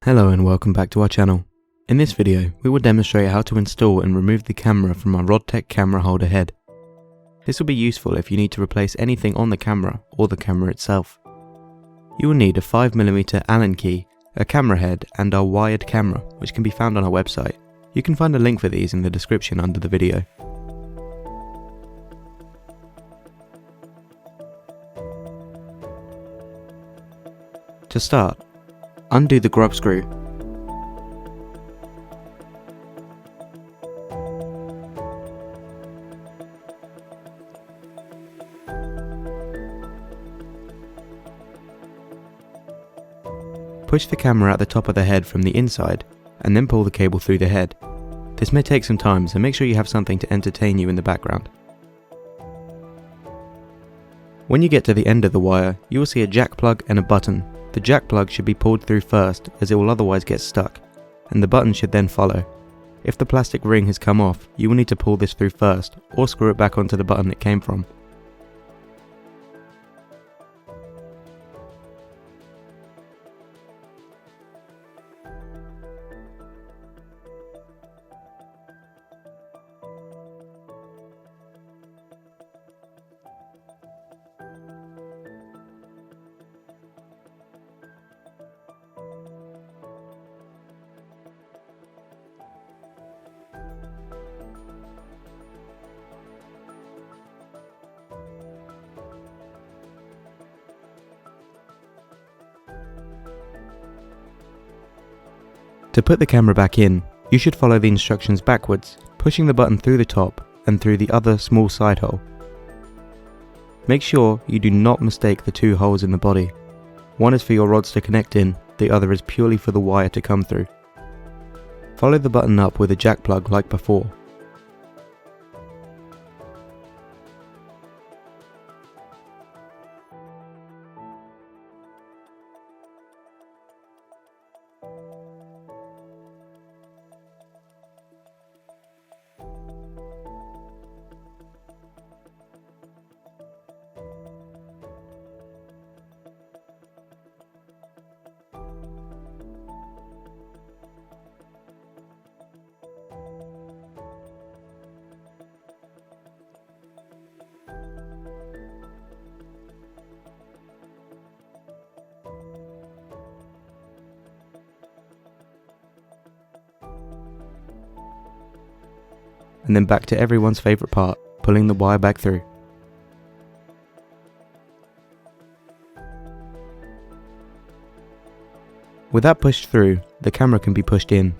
Hello and welcome back to our channel. In this video, we will demonstrate how to install and remove the camera from our Rodtech camera holder head. This will be useful if you need to replace anything on the camera or the camera itself. You will need a 5mm Allen key, a camera head and our wired camera, which can be found on our website. You can find a link for these in the description under the video. To start, undo the grub screw. Push the camera at the top of the head from the inside and then pull the cable through the head. This may take some time, so make sure you have something to entertain you in the background. When you get to the end of the wire, you will see a jack plug and a button. The jack plug should be pulled through first, as it will otherwise get stuck, and the button should then follow. If the plastic ring has come off, you will need to pull this through first, or screw it back onto the button it came from. To put the camera back in, you should follow the instructions backwards, pushing the button through the top and through the other small side hole. Make sure you do not mistake the two holes in the body. One is for your rods to connect in, the other is purely for the wire to come through. Follow the button up with a jack plug like before. And then back to everyone's favourite part, pulling the wire back through. With that pushed through, the camera can be pushed in.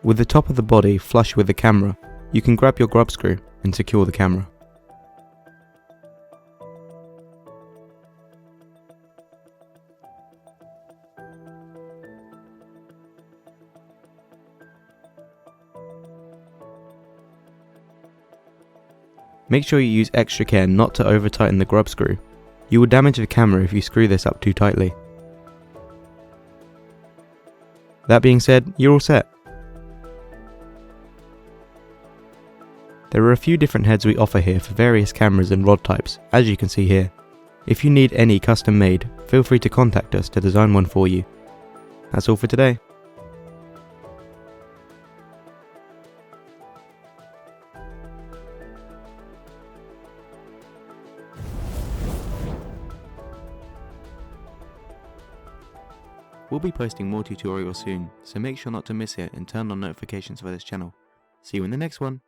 With the top of the body flush with the camera, you can grab your grub screw and secure the camera. Make sure you use extra care not to over tighten the grub screw. You will damage the camera if you screw this up too tightly. That being said, you're all set. There are a few different heads we offer here for various cameras and rod types, as you can see here. If you need any custom made, feel free to contact us to design one for you. That's all for today. We'll be posting more tutorials soon, so make sure not to miss it and turn on notifications for this channel. See you in the next one.